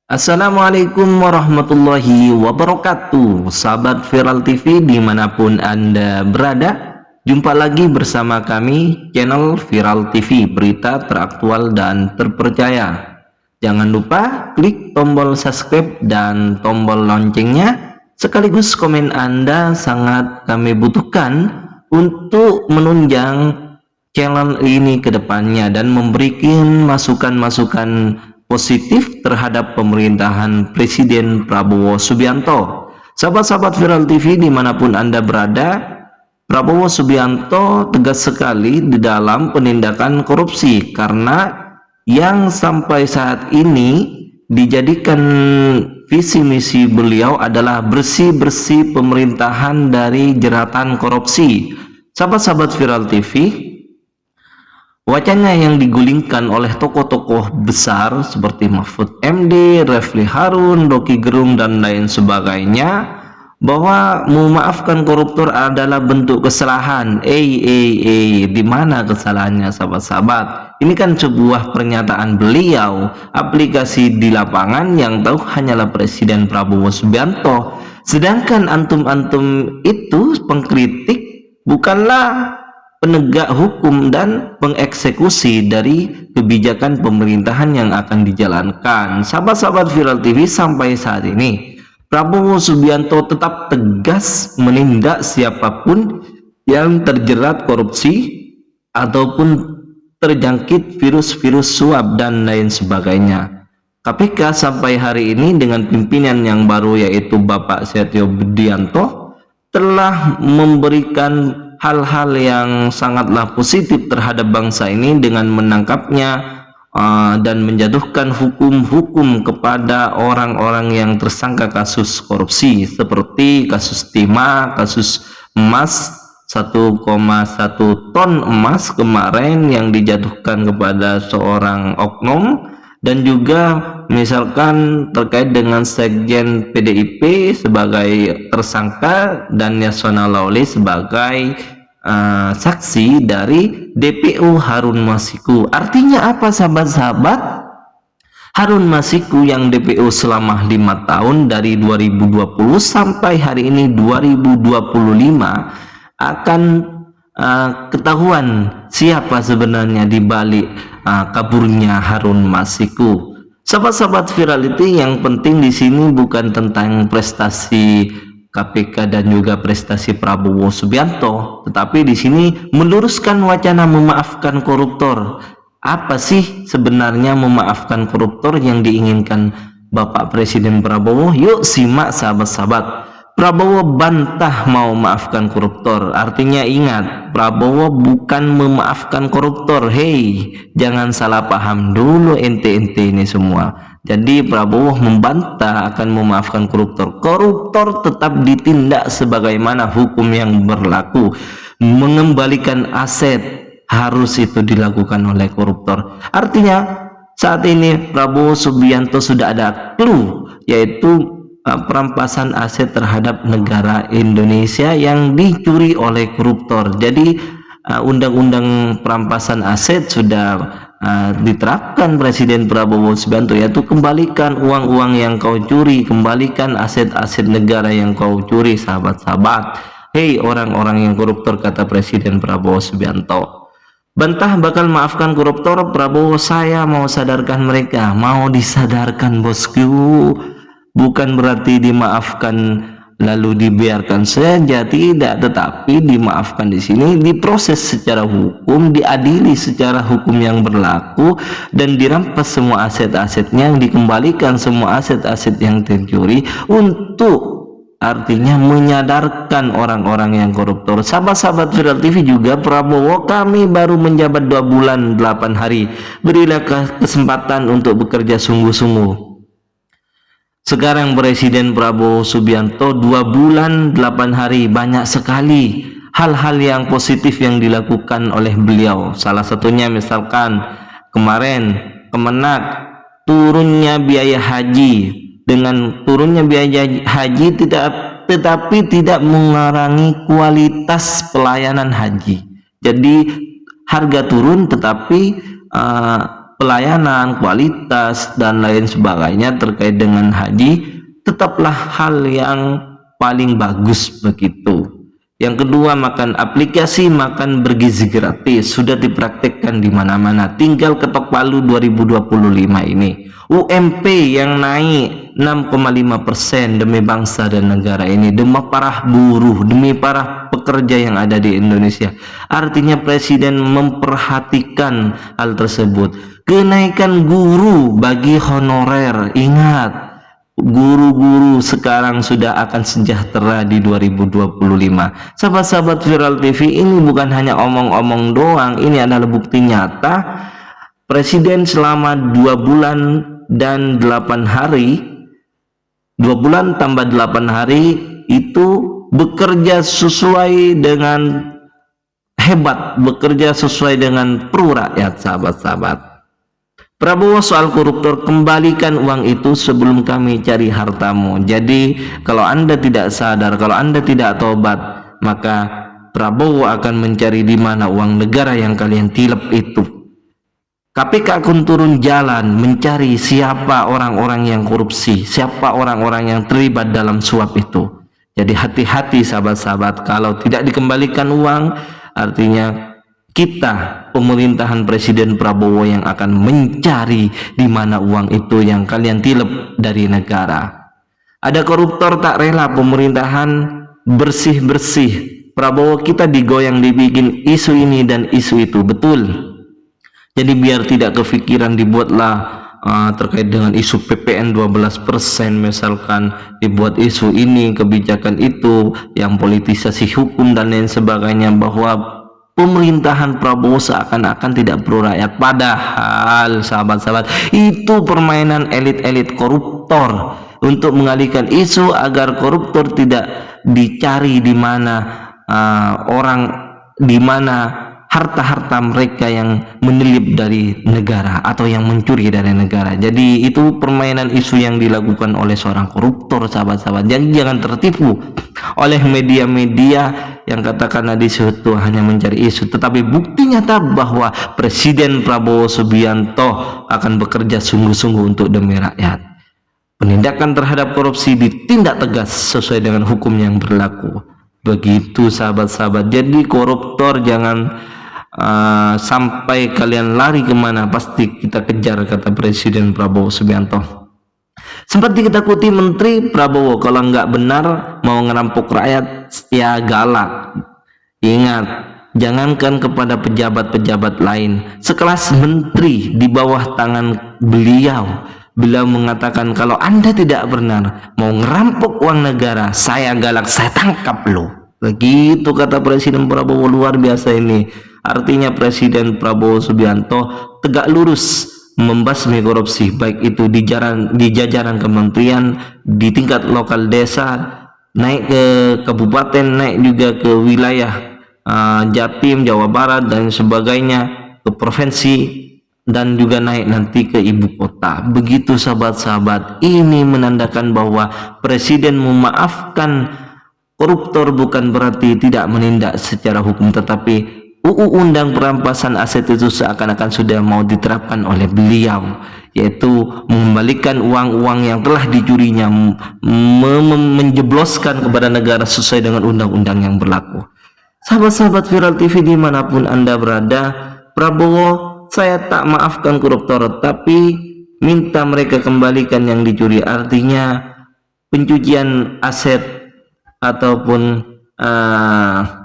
Assalamualaikum warahmatullahi wabarakatuh. Sahabat Viral TV dimanapun Anda berada, jumpa lagi bersama kami channel Viral TV, berita teraktual dan terpercaya. Jangan lupa klik tombol subscribe dan tombol loncengnya, sekaligus komen Anda sangat kami butuhkan untuk menunjang channel ini ke depannya dan memberikan masukan-masukan positif terhadap pemerintahan Presiden Prabowo Subianto. Sahabat-sahabat Viral TV dimanapun Anda berada, Prabowo Subianto tegas sekali di dalam penindakan korupsi karena yang sampai saat ini dijadikan visi misi beliau adalah bersih-bersih pemerintahan dari jeratan korupsi. Sahabat-sahabat Viral TV, wacana yang digulingkan oleh tokoh-tokoh besar seperti Mahfud MD, Refli Harun, Rocky Gerung, dan lain sebagainya bahwa memaafkan koruptor adalah bentuk kesalahan. Di mana kesalahannya, sahabat-sahabat? Ini kan sebuah pernyataan beliau, aplikasi di lapangan yang tahu hanyalah Presiden Prabowo Subianto. Sedangkan antum-antum itu pengkritik bukanlah penegak hukum dan pengeksekusi dari kebijakan pemerintahan yang akan dijalankan. Sahabat-sahabat Viral TV, sampai saat ini Prabowo Subianto tetap tegas menindak siapapun yang terjerat korupsi ataupun terjangkit virus-virus suap dan lain sebagainya. KPK sampai hari ini dengan pimpinan yang baru yaitu Bapak Setio Budianto telah memberikan hal-hal yang sangatlah positif terhadap bangsa ini dengan menangkapnya dan menjatuhkan hukum-hukum kepada orang-orang yang tersangka kasus korupsi seperti kasus timah, kasus emas 1,1 ton emas kemarin yang dijatuhkan kepada seorang oknum, dan juga misalkan terkait dengan Sekjen PDIP sebagai tersangka dan Yasona Lawli sebagai saksi dari DPO Harun Masiku. Artinya apa, sahabat-sahabat? Harun Masiku yang DPO selama 5 tahun dari 2020 sampai hari ini 2025 akan ketahuan siapa sebenarnya di balik kaburnya Harun Masiku. Sahabat-sahabat Virality, yang penting di sini bukan tentang prestasi KPK dan juga prestasi Prabowo Subianto, tetapi di sini meluruskan wacana memaafkan koruptor. Apa sih sebenarnya memaafkan koruptor yang diinginkan Bapak Presiden Prabowo? Yuk simak, sahabat-sahabat. Prabowo bantah mau maafkan koruptor. Artinya ingat, Prabowo bukan memaafkan koruptor. Hei, jangan salah paham dulu ente-ente ini semua. Jadi Prabowo membantah akan memaafkan koruptor. Koruptor tetap ditindak sebagaimana hukum yang berlaku. Mengembalikan aset harus itu dilakukan oleh koruptor. Artinya saat ini Prabowo Subianto sudah ada clue, yaitu perampasan aset terhadap negara Indonesia yang dicuri oleh koruptor. Jadi undang-undang perampasan aset sudah diterapkan Presiden Prabowo Subianto, yaitu kembalikan uang-uang yang kau curi, kembalikan aset-aset negara yang kau curi, sahabat-sahabat. Hei orang-orang yang koruptor, kata Presiden Prabowo Subianto. Bantah bakal maafkan koruptor. Prabowo, saya mau sadarkan mereka. Mau disadarkan, bosku. Bukan berarti dimaafkan lalu dibiarkan saja, tidak, tetapi dimaafkan di sini diproses secara hukum, diadili secara hukum yang berlaku, dan dirampas semua aset-asetnya, dikembalikan semua aset-aset yang tercuri, untuk artinya menyadarkan orang-orang yang koruptor. Sahabat-sahabat Viral TV juga, Prabowo, kami baru menjabat 2 bulan 8 hari, berilah kesempatan untuk bekerja sungguh-sungguh. Sekarang Presiden Prabowo Subianto 2 bulan 8 hari, banyak sekali hal-hal yang positif yang dilakukan oleh beliau. Salah satunya misalkan kemarin Kemenak turunnya biaya haji. Dengan turunnya biaya haji tetapi tidak mengurangi kualitas pelayanan haji. Jadi harga turun tetapi pelayanan, kualitas, dan lain sebagainya terkait dengan haji tetaplah hal yang paling bagus begitu. Yang kedua, aplikasi makan bergizi gratis sudah dipraktekkan di mana-mana. Tinggal ketok palu 2025 ini. UMP yang naik 6,5% demi bangsa dan negara ini, demi para buruh, demi para pekerja yang ada di Indonesia. Artinya Presiden memperhatikan hal tersebut. Kenaikan guru bagi honorer, ingat, guru-guru sekarang sudah akan sejahtera di 2025. Sahabat-sahabat Viral TV, ini bukan hanya omong-omong doang, ini adalah bukti nyata. Presiden selama 2 bulan dan 8 hari, 2 bulan tambah 8 hari itu bekerja sesuai dengan hebat, bekerja sesuai dengan pro rakyat. Sahabat-sahabat, Prabowo soal koruptor, kembalikan uang itu sebelum kami cari hartamu. Jadi kalau Anda tidak sadar, kalau Anda tidak tobat, maka Prabowo akan mencari di mana uang negara yang kalian tilep itu. KPK akan turun jalan mencari siapa orang-orang yang korupsi, siapa orang-orang yang terlibat dalam suap itu. Jadi hati-hati sahabat-sahabat, kalau tidak dikembalikan uang, artinya kita, pemerintahan Presiden Prabowo, yang akan mencari di mana uang itu yang kalian tilep dari negara. Ada koruptor tak rela pemerintahan bersih-bersih. Prabowo kita digoyang, dibikin isu ini dan isu itu, betul. Jadi biar tidak kepikiran, dibuatlah terkait dengan isu PPN 12%, misalkan dibuat isu ini, kebijakan itu, yang politisasi hukum dan lain sebagainya, bahwa pemerintahan Prabowo seakan-akan tidak pro rakyat. Padahal sahabat-sahabat, itu permainan elit-elit koruptor untuk mengalihkan isu agar koruptor tidak dicari di mana di mana harta-harta mereka yang menelip dari negara atau yang mencuri dari negara. Jadi itu permainan isu yang dilakukan oleh seorang koruptor, sahabat-sahabat. Jadi jangan tertipu oleh media-media yang katakan di situ hanya mencari isu, tetapi bukti nyata bahwa Presiden Prabowo Subianto akan bekerja sungguh-sungguh untuk demi rakyat. Penindakan terhadap korupsi ditindak tegas sesuai dengan hukum yang berlaku. Begitu sahabat-sahabat. Jadi koruptor jangan sampai kalian lari kemana, pasti kita kejar, kata Presiden Prabowo Subianto. Sempat diketakuti Menteri Prabowo kalau nggak benar mau ngerampok rakyat ya galak. Ingat, jangankan kepada pejabat-pejabat lain, sekelas menteri di bawah tangan beliau mengatakan kalau Anda tidak benar mau ngerampok uang negara, saya galak, saya tangkap lo. Begitu kata Presiden Prabowo. Luar biasa ini. Artinya Presiden Prabowo Subianto tegak lurus membasmi korupsi, baik itu di jajaran kementerian, di tingkat lokal desa, naik ke kabupaten, naik juga ke wilayah Jatim, Jawa Barat dan sebagainya, ke provinsi, dan juga naik nanti ke ibu kota. Begitu sahabat-sahabat, ini menandakan bahwa Presiden memaafkan koruptor bukan berarti tidak menindak secara hukum, tetapi UU Undang Perampasan Aset itu seakan-akan sudah mau diterapkan oleh beliau, yaitu mengembalikan uang-uang yang telah dicurinya, menjebloskan kepada negara sesuai dengan undang-undang yang berlaku. Sahabat-sahabat Viral TV dimanapun Anda berada, Prabowo, saya tak maafkan koruptor, tapi minta mereka kembalikan yang dicuri. Artinya pencucian aset ataupun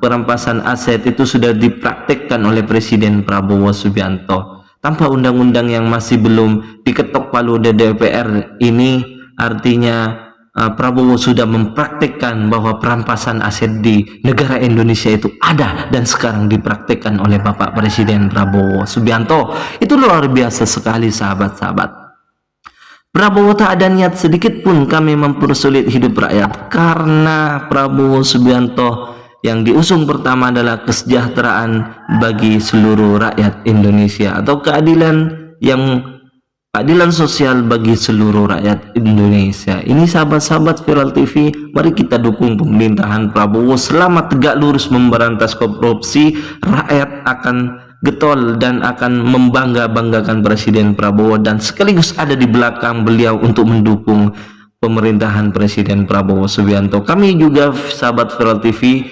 perampasan aset itu sudah dipraktekkan oleh Presiden Prabowo Subianto tanpa undang-undang yang masih belum diketok palu di DPR ini. Artinya Prabowo sudah mempraktekkan bahwa perampasan aset di negara Indonesia itu ada dan sekarang dipraktekkan oleh Bapak Presiden Prabowo Subianto. Itu luar biasa sekali sahabat-sahabat. Prabowo tak ada niat sedikit pun kami mempersulit hidup rakyat, karena Prabowo Subianto yang diusung pertama adalah kesejahteraan bagi seluruh rakyat Indonesia, atau keadilan sosial bagi seluruh rakyat Indonesia. Ini sahabat-sahabat Viral TV, mari kita dukung pemerintahan Prabowo. Selama tegak lurus memberantas korupsi, rakyat akan getol dan akan membangga-banggakan Presiden Prabowo dan sekaligus ada di belakang beliau untuk mendukung pemerintahan Presiden Prabowo Subianto. Kami juga sahabat Viral TV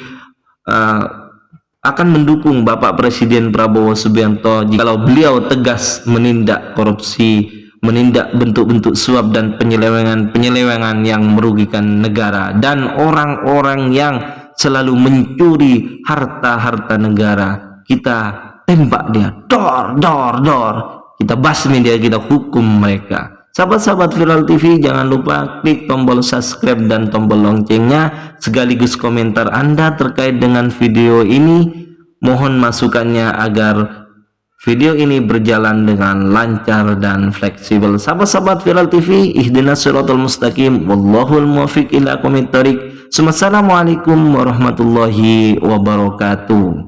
akan mendukung Bapak Presiden Prabowo Subianto jikalau beliau tegas menindak korupsi, menindak bentuk-bentuk suap dan penyelewengan yang merugikan negara, dan orang-orang yang selalu mencuri harta-harta negara kita tembak dia, dor, kita basmi dia, kita hukum mereka. Sahabat-sahabat Viral TV, jangan lupa klik tombol subscribe dan tombol loncengnya, sekaligus komentar Anda terkait dengan video ini. Mohon masukannya agar video ini berjalan dengan lancar dan fleksibel. Sahabat-sahabat Viral TV, ihdinas siratal mustaqim, wallahul muwaffiq ila aqwamit thoriq. Assalamualaikum warahmatullahi wabarakatuh.